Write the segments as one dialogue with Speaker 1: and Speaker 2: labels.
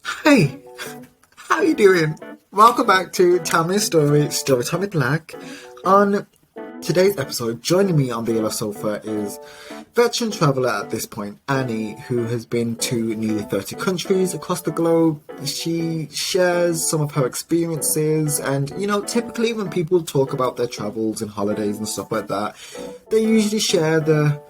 Speaker 1: Hey, how you doing? Welcome back to Tell Me a Story, Storytime with Black. On today's episode, joining me on the yellow sofa is veteran traveller at this point, Annie, who has been to nearly 30 countries across the globe. She shares some of her experiences, and typically when people talk about their travels and holidays and stuff like that, they usually share the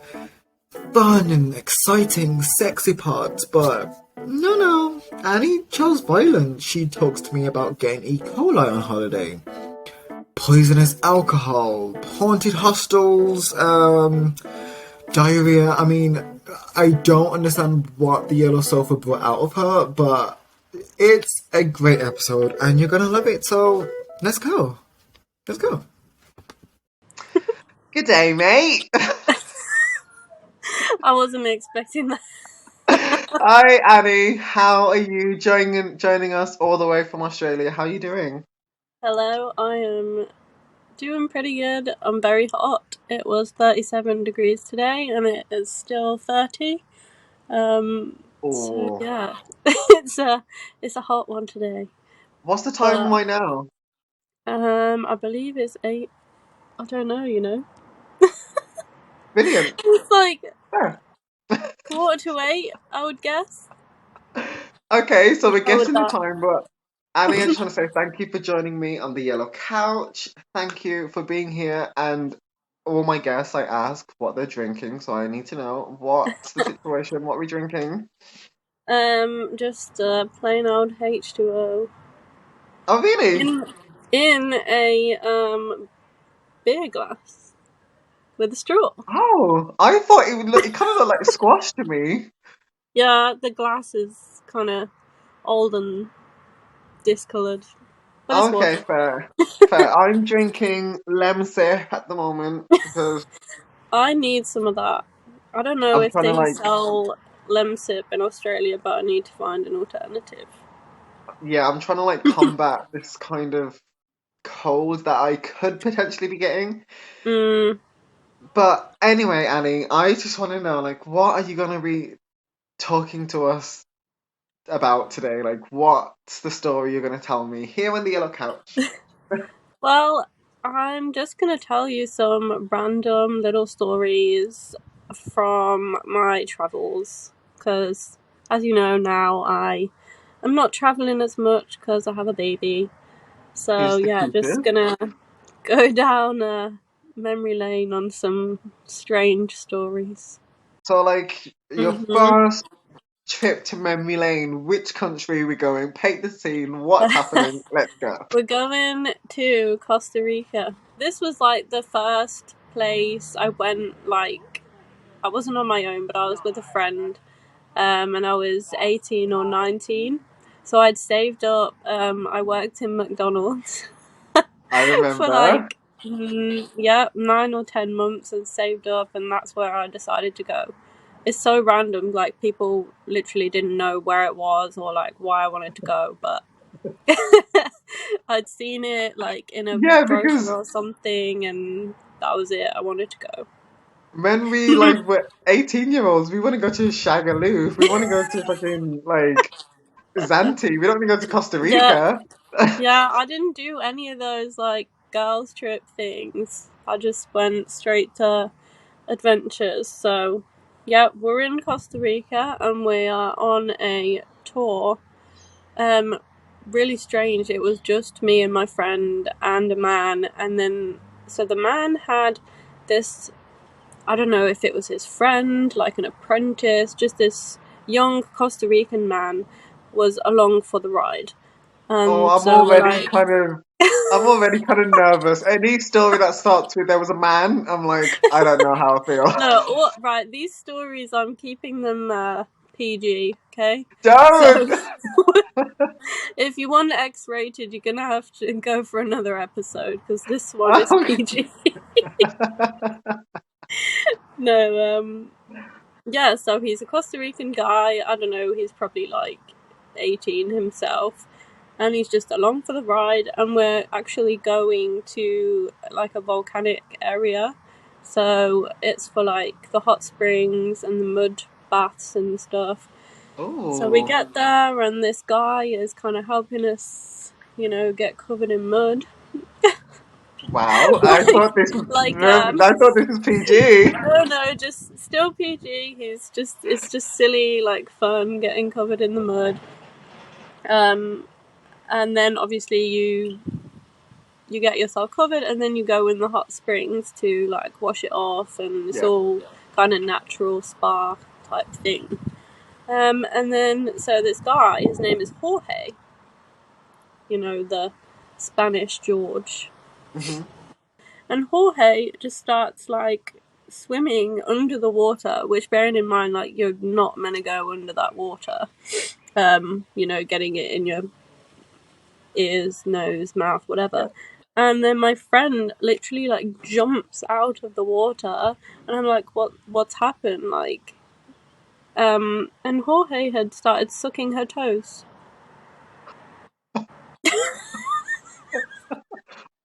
Speaker 1: fun and exciting, sexy parts, but no. Annie chose violence. She talks to me about getting E. coli on holiday, poisonous alcohol, haunted hostels, diarrhea. I mean, I don't understand what the yellow sofa brought out of her, but it's a great episode and you're gonna love it. So let's go. Let's go.
Speaker 2: Good day, mate.
Speaker 3: I wasn't expecting that.
Speaker 2: Hi, Annie. How are you joining us all the way from Australia? How are you doing?
Speaker 3: Hello, I am doing pretty good. I'm very hot. It was 37 degrees today and it is still 30. So
Speaker 2: Oh,
Speaker 3: yeah, it's a hot one today.
Speaker 2: what's the time
Speaker 3: But
Speaker 2: right now?
Speaker 3: I believe it's 8. I don't know.
Speaker 2: Brilliant.
Speaker 3: It's like
Speaker 2: Yeah.
Speaker 3: quarter to 8, I would guess.
Speaker 2: Okay, so we're
Speaker 3: Go with
Speaker 2: guessing the
Speaker 3: that.
Speaker 2: time, but Annie, I just want to say thank you for joining me on the yellow couch. Thank you for being here, and all my guests, I ask what they're drinking, so I need to know what's the situation, what we're drinking.
Speaker 3: Just plain old H2O
Speaker 2: Oh, really?
Speaker 3: in in a beer glass with a straw.
Speaker 2: Oh, I thought it kind of looked like squash to me.
Speaker 3: Yeah, the glass is kind of old and discoloured, but it's
Speaker 2: Okay,
Speaker 3: washed.
Speaker 2: fair. Fair. I'm drinking lemon sip at the moment because
Speaker 3: I need some of that. I don't know
Speaker 2: I'm
Speaker 3: if
Speaker 2: trying to
Speaker 3: they
Speaker 2: like,
Speaker 3: sell Lemsip in Australia, but I need to find an alternative.
Speaker 2: yeah, I'm trying to like combat this kind of cold that I could potentially be getting.
Speaker 3: Mm,
Speaker 2: But anyway, Annie, I just want to know, like, what are you gonna be talking to us about today? Like, what's the story you're gonna tell me here on the yellow couch?
Speaker 3: well, I'm just gonna tell you some random little stories from my travels, because as you know now, I am not traveling as much because I have a baby. So
Speaker 2: Who's the
Speaker 3: yeah, just
Speaker 2: cutest?
Speaker 3: gonna go down memory lane on some strange stories.
Speaker 2: So, like, your
Speaker 3: hmm
Speaker 2: first trip to memory lane. Which country are we going? Paint the scene. What's happening? Let's go.
Speaker 3: We're going to Costa Rica. This was like the first place I went. Like, I wasn't on my own, but I was with a friend, and I was 18 or 19. So I'd saved up. I worked in McDonald's
Speaker 2: I
Speaker 3: for
Speaker 2: remember.
Speaker 3: like, yeah, 9 or 10 months and saved up, and that's where I decided to go. It's so random, like people literally didn't know where it was or like why I wanted to go, but I'd seen it like in a
Speaker 2: Yeah,
Speaker 3: brochure
Speaker 2: because
Speaker 3: or something, and that was it. I wanted to go.
Speaker 2: when we like were 18-year-olds, we want to go to Shagaloo. We want to go to fucking like Zante. We don't want to go to Costa
Speaker 3: Yeah,
Speaker 2: Rica.
Speaker 3: yeah, I didn't do any of those like girls trip things. I just went straight to adventures. So, yeah, we're in Costa Rica and we are on a tour. Um, Really strange. It was just me and my friend and a man, and then so the man had this. I don't know if it was his friend, like an apprentice, just this young Costa Rican man was along for the ride.
Speaker 2: Oh,
Speaker 3: And so we're like,
Speaker 2: I'm already kind of nervous. Any story that starts with there was a man, I'm like, I don't know how I feel.
Speaker 3: no, right, these stories, I'm keeping them PG, okay?
Speaker 2: Don't.
Speaker 3: So if you want X rated, you're gonna have to go for another episode because this one is PG. No, yeah, so he's a Costa Rican guy. I don't know, he's probably like 18 himself. And he's just along for the ride. And we're actually going to like a volcanic area. So it's for like the hot springs and the mud baths and stuff. So we
Speaker 2: Oh,
Speaker 3: get there, and this guy is kind of helping us, get covered in mud.
Speaker 2: wow.
Speaker 3: like, like
Speaker 2: I thought this was PG.
Speaker 3: no, just still PG. It's just silly, like fun, getting covered in the mud. And then obviously you get yourself covered, and then you go in the hot springs to like wash it off, and it's
Speaker 2: Yeah.
Speaker 3: all kind of natural spa type thing. And then so this guy, his name is Jorge. The Spanish George.
Speaker 2: Hmm.
Speaker 3: And Jorge just starts like swimming under the water, which, bearing in mind, like, you're not meant to go under that water. Getting it in your ears, nose, mouth,
Speaker 2: Yeah.
Speaker 3: whatever. And then my friend literally like jumps out of the water, and I'm like, what's happened? Like, and Jorge had started sucking her toes.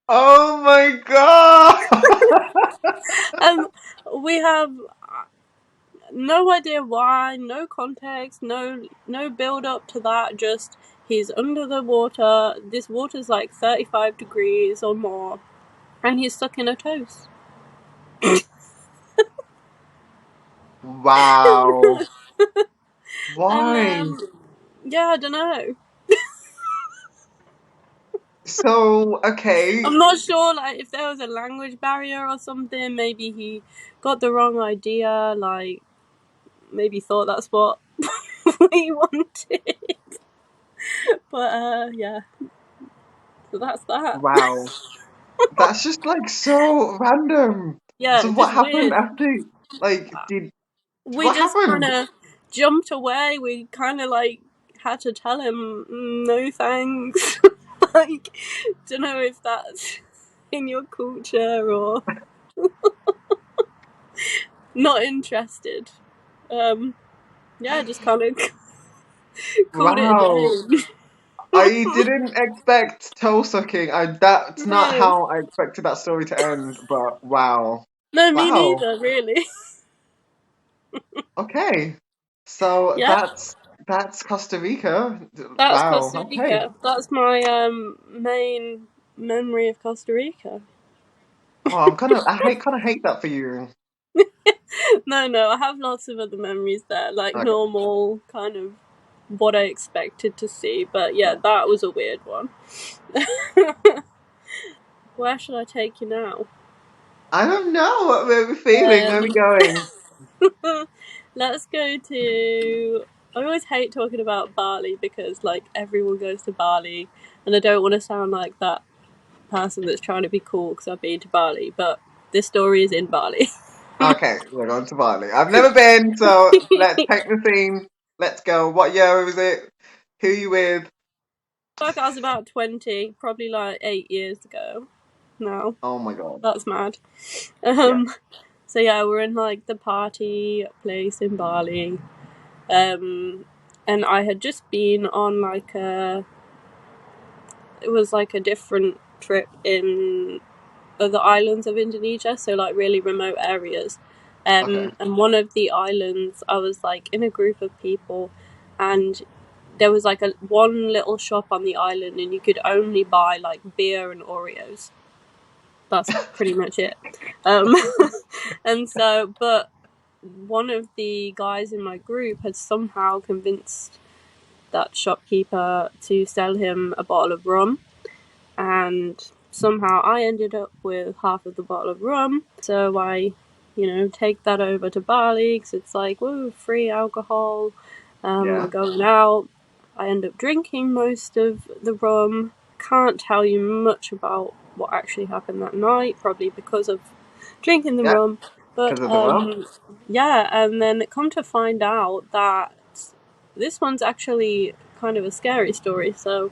Speaker 2: Oh my god!
Speaker 3: And we have no idea why, no context, no build up to that. Just he's under the water. This water's like 35 degrees or more, and he's sucking her toes.
Speaker 2: Wow.
Speaker 3: And
Speaker 2: Why?
Speaker 3: yeah, I don't know.
Speaker 2: So, okay.
Speaker 3: I'm not sure, like, if there was a language barrier or something. Maybe he got the wrong idea. Like, maybe thought that's what we wanted. But yeah. So that's that.
Speaker 2: Wow. That's just like so random.
Speaker 3: Yeah,
Speaker 2: So what
Speaker 3: just
Speaker 2: happened
Speaker 3: weird.
Speaker 2: after, like,
Speaker 3: We
Speaker 2: what
Speaker 3: just kind
Speaker 2: happened?
Speaker 3: of jumped away. We kind of like had to tell him, no thanks. Like, don't know if that's in your culture or not interested. Yeah, just kind of called it a
Speaker 2: Wow.
Speaker 3: day.
Speaker 2: I didn't expect toe sucking. That's not
Speaker 3: No,
Speaker 2: how I expected that story to end, but wow.
Speaker 3: no, me
Speaker 2: Wow.
Speaker 3: neither, really.
Speaker 2: Okay. So
Speaker 3: Yeah,
Speaker 2: that's Costa Rica.
Speaker 3: that's
Speaker 2: Wow.
Speaker 3: Costa
Speaker 2: Okay.
Speaker 3: Rica. That's my main memory of Costa Rica.
Speaker 2: Oh, I kind of hate that for you.
Speaker 3: No, I have lots of other memories there, like
Speaker 2: Okay.
Speaker 3: normal kind of what I expected to see. But yeah,
Speaker 2: Yeah.
Speaker 3: that was a weird one. Where should I take you now?
Speaker 2: I don't know what we're feeling. Where are we
Speaker 3: Um,
Speaker 2: going?
Speaker 3: let's go to. I always hate talking about Bali because like everyone goes to Bali, and I don't want to sound like that person that's trying to be cool because I've been to Bali, but this story is in Bali.
Speaker 2: Okay, we're going to Bali. I've never been, so let's paint the scene. Let's go. What year was it? Who you with?
Speaker 3: Like, I was about 20, probably like 8 years ago. Now
Speaker 2: Oh my god.
Speaker 3: that's mad.
Speaker 2: Yeah.
Speaker 3: Um, so yeah, we're in like the party place in Bali. And I had just been on like it was like a different trip in the islands of Indonesia, so like really remote areas.
Speaker 2: Okay.
Speaker 3: And one of the islands, I was like in a group of people, and there was like one little shop on the island, and you could only buy like beer and Oreos. That's pretty much it. Um, and so, but one of the guys in my group had somehow convinced that shopkeeper to sell him a bottle of rum, and somehow I ended up with half of the bottle of rum. So I, take that over to Bali because it's like, woo, free alcohol. We're
Speaker 2: Yeah.
Speaker 3: going out. I end up drinking most of the rum. Can't tell you much about what actually happened that night, probably because of drinking the
Speaker 2: Yeah.
Speaker 3: rum. But
Speaker 2: Because of the rum.
Speaker 3: yeah, and then come to find out that this one's actually kind of a scary story. So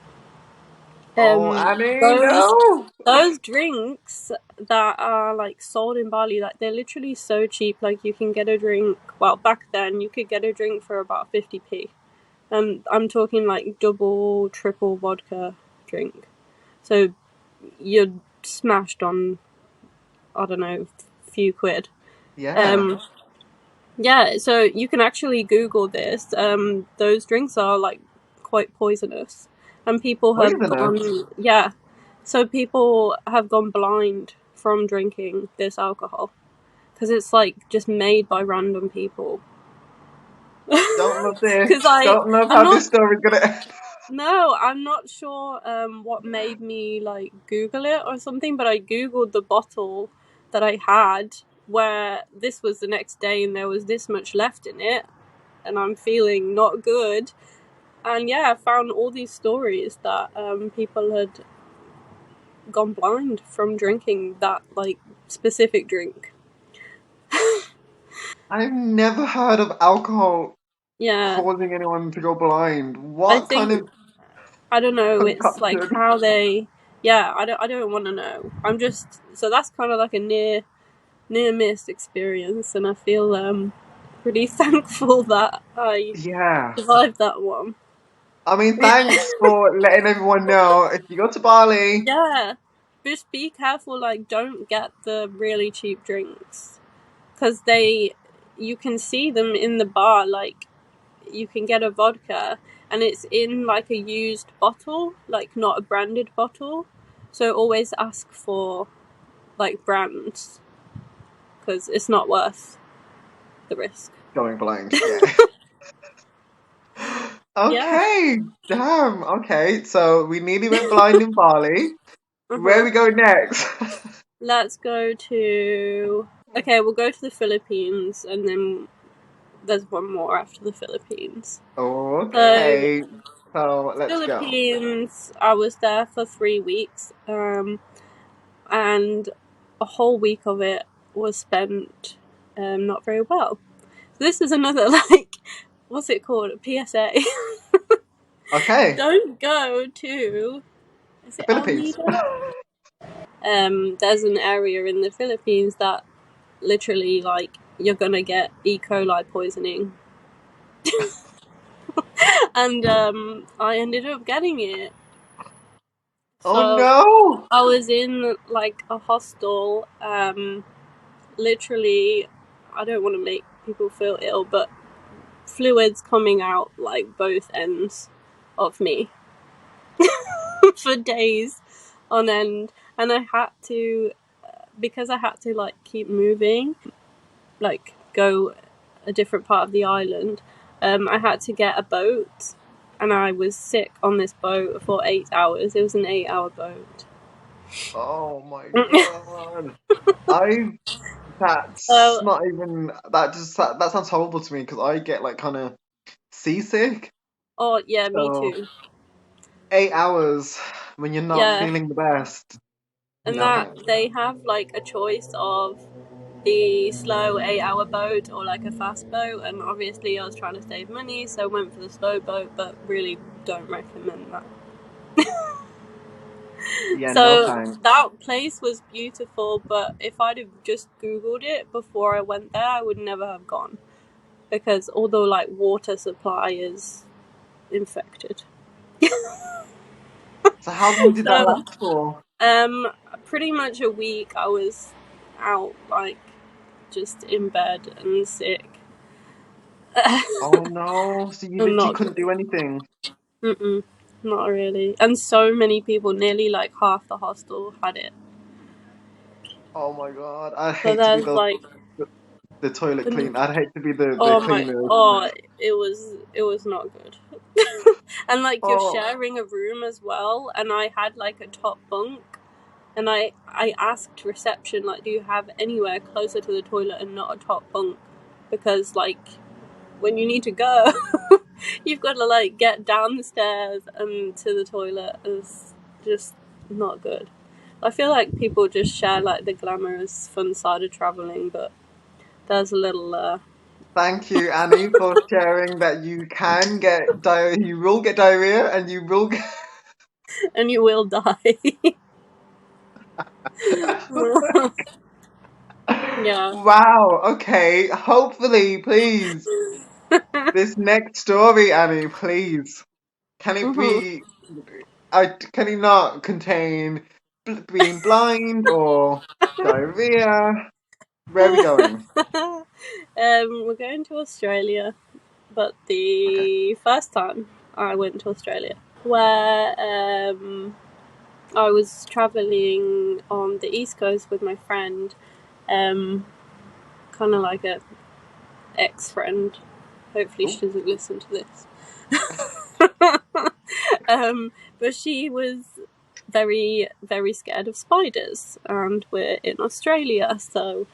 Speaker 2: Oh, Annie,
Speaker 3: those
Speaker 2: no.
Speaker 3: those drinks that are like sold in Bali, like they're literally so cheap. Like you can get a drink. Well, back then you could get a drink for about 50p. I'm talking like double, triple vodka drink. So you're smashed on, I don't know, few quid.
Speaker 2: Yeah.
Speaker 3: Um, Yeah, so you can actually Google this. Those drinks are like quite poisonous, and people have
Speaker 2: Poisonous.
Speaker 3: gone. Yeah, so people have gone blind from drinking this alcohol because it's like just made by random people.
Speaker 2: Don't love this.
Speaker 3: Because
Speaker 2: Don't love
Speaker 3: I'm
Speaker 2: how
Speaker 3: not.
Speaker 2: this story's gonna end.
Speaker 3: No, I'm not sure what made me like Google it or something, but I Googled the bottle that I had where this was the next day and there was this much left in it, and I'm feeling not good. And yeah, I found all these stories that people had gone blind from drinking that like specific drink.
Speaker 2: I've never heard of alcohol
Speaker 3: Yeah,
Speaker 2: causing anyone to go blind.
Speaker 3: I
Speaker 2: What kind
Speaker 3: think
Speaker 2: of
Speaker 3: I don't know. It's like
Speaker 2: concoction?
Speaker 3: how they. Yeah, I don't want to know. I'm just so that's kind of like a near miss experience, and I feel pretty thankful that I
Speaker 2: Yeah.
Speaker 3: survived that one.
Speaker 2: I mean, thanks for letting everyone know. If you go to Bali,
Speaker 3: Yeah, just be careful. Like, don't get the really cheap drinks because you can see them in the bar. Like, you can get a vodka and it's in like a used bottle, like not a branded bottle. So always ask for like brands because it's not worth the risk.
Speaker 2: going blind. Yeah.
Speaker 3: Yeah.
Speaker 2: Okay. Damn. Okay. So we nearly went blind in Bali.
Speaker 3: Uh
Speaker 2: Where
Speaker 3: huh.
Speaker 2: we go next?
Speaker 3: Let's go to. Okay, we'll go to the Philippines and then there's one more after the Philippines. So,
Speaker 2: Okay. So let's go.
Speaker 3: Philippines, I was there for 3 weeks, and a whole week of it was spent not very well. So this is another, like, what's it called? A PSA.
Speaker 2: Okay.
Speaker 3: Don't go to. Is
Speaker 2: The
Speaker 3: it
Speaker 2: Philippines.
Speaker 3: Almeida? There's an area in the Philippines that literally, like, you're gonna get E. coli poisoning. And I ended up getting it.
Speaker 2: Oh
Speaker 3: So
Speaker 2: no.
Speaker 3: I was in like a hostel. Literally, I don't want to make people feel ill, but fluids coming out like both ends of me for days on end, and I had to because I had to like keep moving, like go a different part of the island. I had to get a boat, and I was sick on this boat for 8 hours. It was an 8 hour boat.
Speaker 2: Oh my God. I that's
Speaker 3: So,
Speaker 2: not even that sounds horrible to me because I get like kind of seasick.
Speaker 3: oh yeah, me
Speaker 2: So
Speaker 3: too.
Speaker 2: 8 hours when you're not
Speaker 3: Yeah,
Speaker 2: feeling the best.
Speaker 3: and
Speaker 2: No
Speaker 3: that
Speaker 2: thanks.
Speaker 3: they have like a choice of the slow 8 hour boat or like a fast boat, and obviously I was trying to save money, so I went for the slow boat, but really don't recommend that.
Speaker 2: Yeah, no
Speaker 3: So
Speaker 2: thanks.
Speaker 3: that place was beautiful, but if I'd have just googled it before I went there, I would never have gone because although like water supply is infected.
Speaker 2: So how long did that
Speaker 3: So
Speaker 2: last for?
Speaker 3: um pretty much a week I was out, like just in bed and sick.
Speaker 2: Oh no, so you
Speaker 3: I'm
Speaker 2: literally
Speaker 3: not
Speaker 2: couldn't
Speaker 3: good.
Speaker 2: do anything.
Speaker 3: Mm-mm, not really. And so many people, nearly like half the hostel had it.
Speaker 2: Oh my God, I'd
Speaker 3: So
Speaker 2: hate to be
Speaker 3: there's like
Speaker 2: the toilet
Speaker 3: the
Speaker 2: clean. I'd hate to be the
Speaker 3: oh my
Speaker 2: cleaners.
Speaker 3: oh it was not good. And like you're
Speaker 2: Oh,
Speaker 3: sharing a room as well, and I had like a top bunk, and I asked reception, like, do you have anywhere closer to the toilet and not a top bunk, because like when you need to go you've got to like get down the stairs and to the toilet. Is just not good. I feel like people just share like the glamorous fun side of traveling, but there's a little
Speaker 2: thank you, Annie, for sharing that you can get diarrhea. You will get diarrhea, and you will get.
Speaker 3: and you will die. Yeah.
Speaker 2: Wow. Okay. Hopefully, please. This next story, Annie, please. Can it
Speaker 3: Hmm.
Speaker 2: be? Can it not contain being blind or diarrhea? Where are we going?
Speaker 3: We're going to Australia, but the first time I went to Australia, where I was traveling on the East Coast with my friend, kind of like a ex-friend. Hopefully she doesn't listen to this. But she was very, very scared of spiders, and we're in Australia, so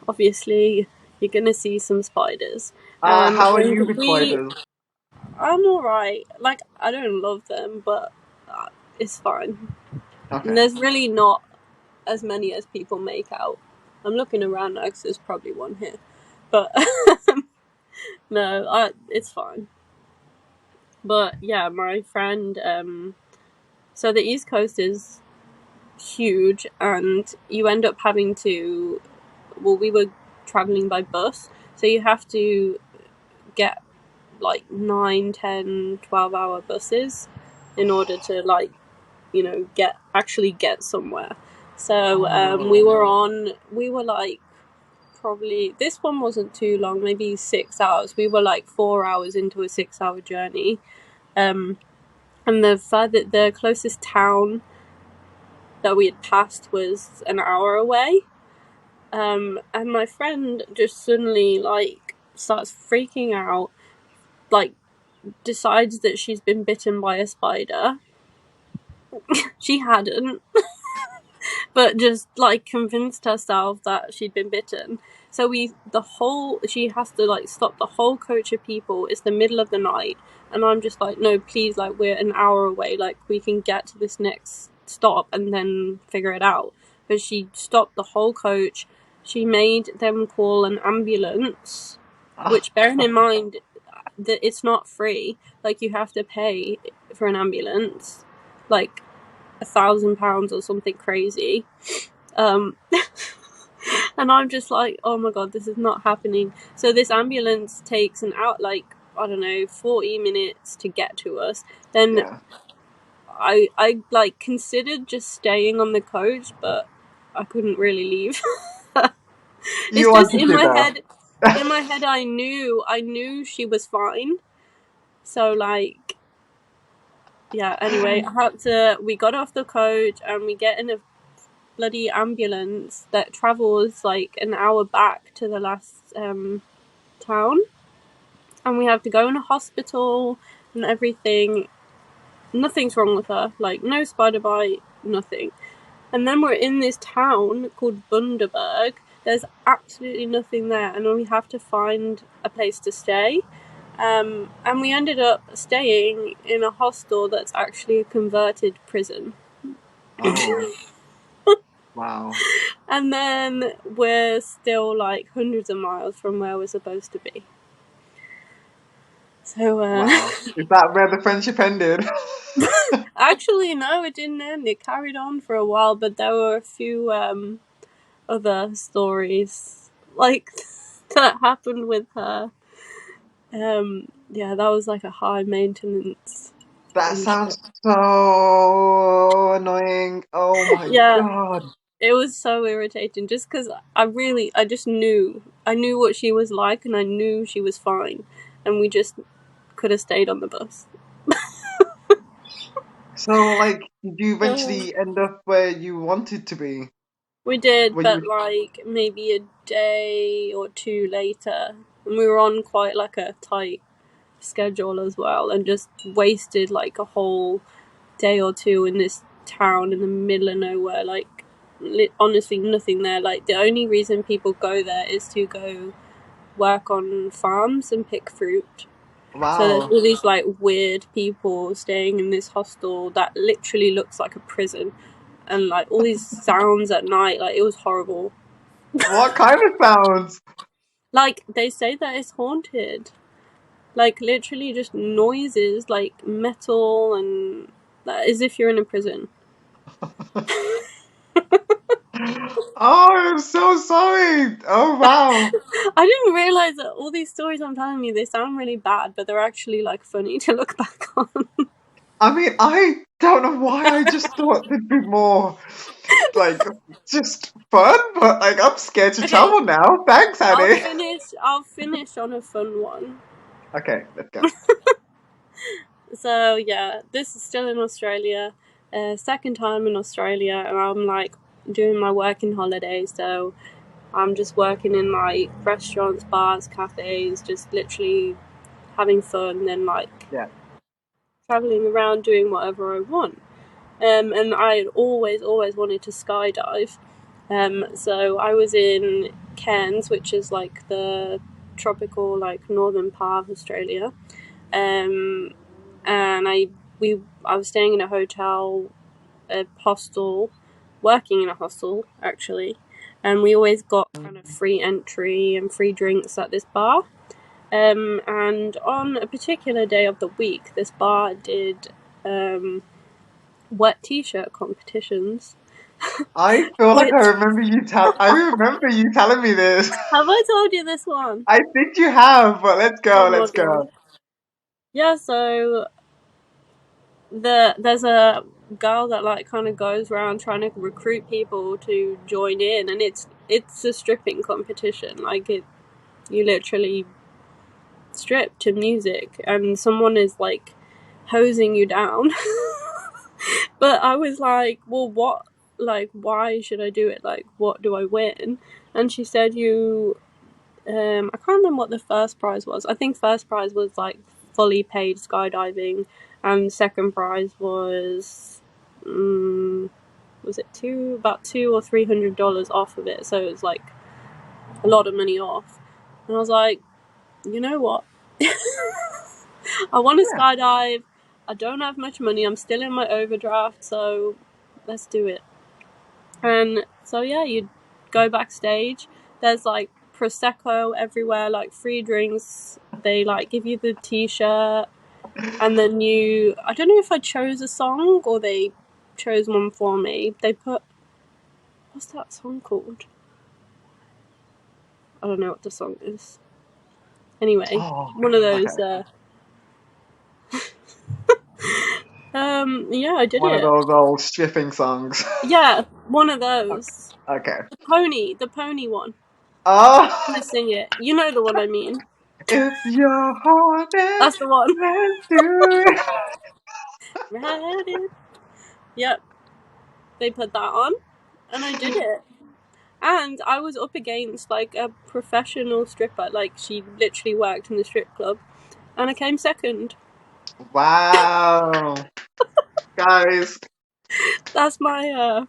Speaker 3: obviously you're gonna see some spiders.
Speaker 2: How are you
Speaker 3: And
Speaker 2: with spiders?
Speaker 3: I'm alright. Like, I don't love them, but it's fine.
Speaker 2: Okay.
Speaker 3: And there's really not as many as people make out. I'm looking around now because there's probably one here, but no, it's fine. But yeah, my friend. So the East Coast is huge, and you end up having to. Well, we were traveling by bus, so you have to get like 9, 10, 12-hour buses in order to get somewhere. So we were like probably, this one wasn't too long, maybe 6 hours. We were like 4 hours into a 6-hour journey, and the closest town that we had passed was an hour away. And my friend just suddenly like starts freaking out, like decides that she's been bitten by a spider. She hadn't, but just like convinced herself that she'd been bitten. So she has to like stop the whole coach of people. It's the middle of the night, and I'm just like, no, please, like, we're an hour away. Like, we can get to this next stop and then figure it out. But she stopped the whole coach. She made them call an ambulance, which, bearing in mind that it's not free, like, you have to pay for an ambulance, like £1,000 or something crazy. And I'm just like, oh my god, this is not happening. So this ambulance takes I don't know, 40 minutes to get to us. Then
Speaker 2: Yeah.
Speaker 3: I like considered just staying on the coach, but I couldn't really leave. It's
Speaker 2: You
Speaker 3: just
Speaker 2: wanted to go.
Speaker 3: in my head I knew she was fine. So like, yeah, anyway, we got off the coach and we get in a bloody ambulance that travels like an hour back to the last town, and we have to go in a hospital and everything. Nothing's wrong with her, like no spider bite, nothing. And then we're in this town called Bundaberg. There's absolutely nothing there, and we have to find a place to stay. And we ended up staying in a hostel that's actually a converted prison.
Speaker 2: Oh. Wow.
Speaker 3: And then we're still like hundreds of miles from where we're supposed to be. So,
Speaker 2: Wow. Is that where the friendship ended?
Speaker 3: actually, no, it didn't end. It carried on for a while, but there were a few other stories like that happened with her. Yeah, that was like a high maintenance.
Speaker 2: That sounds so annoying. Oh my
Speaker 3: Yeah,
Speaker 2: god.
Speaker 3: it was so irritating just because I just knew. I knew what she was like, and I knew she was fine, and we just could have stayed on the bus.
Speaker 2: So, like, did you eventually end up where you wanted to be?
Speaker 3: We did,
Speaker 2: Were
Speaker 3: but
Speaker 2: you...
Speaker 3: like maybe a day or two later, and we were on quite like a tight schedule as well, and just wasted like a whole day or two in this town in the middle of nowhere. Like, honestly, nothing there. Like, the only reason people go there is to go work on farms and pick fruit. So there's
Speaker 2: Wow.
Speaker 3: all these like weird people staying in this hostel that literally looks like a prison, and like all these sounds at night. Like, it was horrible.
Speaker 2: What kind of sounds?
Speaker 3: Like, they say that it's haunted. Like, literally just noises, like metal, and as if you're in a prison.
Speaker 2: Oh, I'm so sorry. Oh, wow.
Speaker 3: I didn't realize that all these stories I'm telling you, they sound really bad, but they're actually like funny to look back on.
Speaker 2: I mean, I don't know why I just thought there'd be more. like just fun, but like I'm scared to
Speaker 3: Okay,
Speaker 2: travel now. Thanks,
Speaker 3: I'll
Speaker 2: Annie.
Speaker 3: finish. I'll finish on a fun one.
Speaker 2: Okay, let's go.
Speaker 3: So yeah, this is still in Australia. Second time in Australia, and I'm like doing my working holiday. So I'm just working in like restaurants, bars, cafes, just literally having fun and like
Speaker 2: Yeah.
Speaker 3: traveling around doing whatever I want. And I had always wanted to skydive. So I was in Cairns, which is like the tropical, like northern part of Australia. And I was staying in a hotel, a hostel, working in a hostel actually, and we always got kind of free entry and free drinks at this bar. And on a particular day of the week, this bar did wet t-shirt competitions.
Speaker 2: I feel like
Speaker 3: Which,
Speaker 2: I remember you telling me this.
Speaker 3: have I told you this one?
Speaker 2: I think you have, but let's
Speaker 3: Oh
Speaker 2: go,
Speaker 3: my
Speaker 2: let's
Speaker 3: god.
Speaker 2: go.
Speaker 3: Yeah, so there's a girl that like kind of goes around trying to recruit people to join in, and it's a stripping competition. Like you literally strip to music, and someone is like hosing you down. But I was like, well, what? Like, why should I do it? Like, what do I win? And she said, I can't remember what the first prize was. I think first prize was like fully paid skydiving, and second prize was it about $200 or $300 off of it. So it was like a lot of money off. And I was like, you know what? I want to
Speaker 2: Yeah.
Speaker 3: skydive. I don't have much money. I'm still in my overdraft, so let's do it. And so yeah, you go backstage. There's like prosecco everywhere, like free drinks. They like give you the t-shirt, and then I don't know if I chose a song or they chose one for me. They put, what's that song called? I don't know what the song is. Anyway,
Speaker 2: Oh,
Speaker 3: one of
Speaker 2: okay.
Speaker 3: those. Yeah, I did
Speaker 2: One of
Speaker 3: it.
Speaker 2: those old stripping songs.
Speaker 3: Yeah, one of those.
Speaker 2: Okay.
Speaker 3: The pony one.
Speaker 2: Oh,
Speaker 3: To sing it. You know the one I mean.
Speaker 2: if you're haunted,
Speaker 3: That's the one.
Speaker 2: let's do it.
Speaker 3: Ready? Yep, they put that on, and I did it. And I was up against like a professional stripper. Like she literally worked in the strip club, and I came second.
Speaker 2: Wow. Guys,
Speaker 3: That's my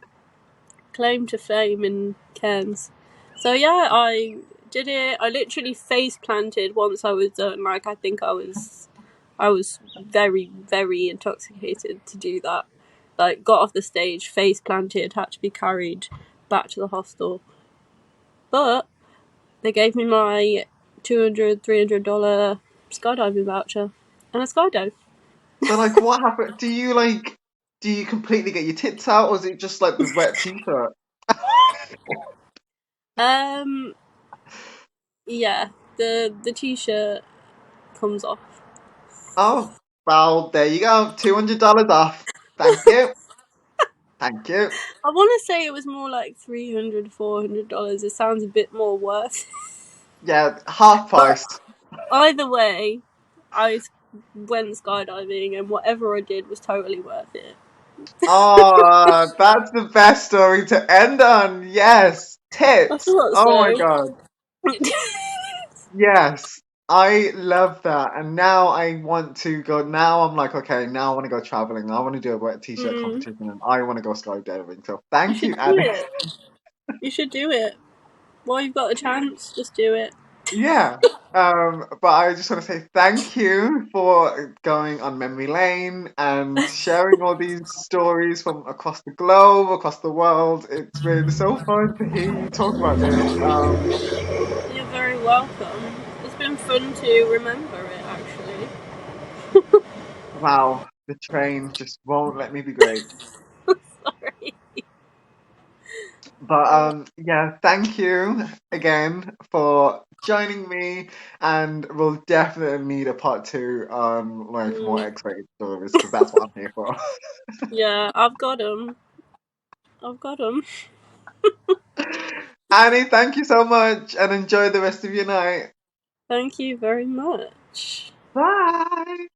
Speaker 3: claim to fame in Cairns. So yeah, I did it. I literally face planted once I was done. Like I think I was very very intoxicated to do that. Like got off the stage, face planted, had to be carried back to the hostel. But they gave me my $200-$300 skydiving voucher and a skydive.
Speaker 2: so like what happened? Do you completely get your tits out or is it just like the wet t-shirt?
Speaker 3: Um, yeah, the t-shirt comes off.
Speaker 2: Oh, well, there you go. $200 off. Thank you. Thank you.
Speaker 3: I want to say it was more like $300-$400. It sounds a bit more worth.
Speaker 2: Yeah, half
Speaker 3: But
Speaker 2: price.
Speaker 3: either way, I went skydiving, and whatever I did was totally worth it.
Speaker 2: Oh, that's the best story to end on. Yes.
Speaker 3: I
Speaker 2: Tits.
Speaker 3: thought
Speaker 2: Oh my
Speaker 3: so.
Speaker 2: God. Yes. I love that. And now I want to go. Now I'm like, okay, now I want to go traveling. I want to do a wet t-shirt
Speaker 3: Mm,
Speaker 2: competition and I want to go skydiving. So
Speaker 3: you
Speaker 2: thank
Speaker 3: should
Speaker 2: you,
Speaker 3: do
Speaker 2: Annie.
Speaker 3: it. You should do it. While you've got a chance, just do it.
Speaker 2: Yeah. But I just want to say thank you for going on memory lane and sharing all these stories from across the globe, across the world. It's been so fun to hear you talk about this.
Speaker 3: You're very welcome. It's been fun to remember it, actually.
Speaker 2: Wow, the train just won't let me be great.
Speaker 3: Sorry.
Speaker 2: But yeah, thank you again for joining me, and we'll definitely need a part two on like more
Speaker 3: Mm,
Speaker 2: X-rated stories because that's what I'm here for.
Speaker 3: yeah, I've got them. I've got them.
Speaker 2: Annie, thank you so much and enjoy the rest of your night.
Speaker 3: Thank you very much.
Speaker 2: Bye.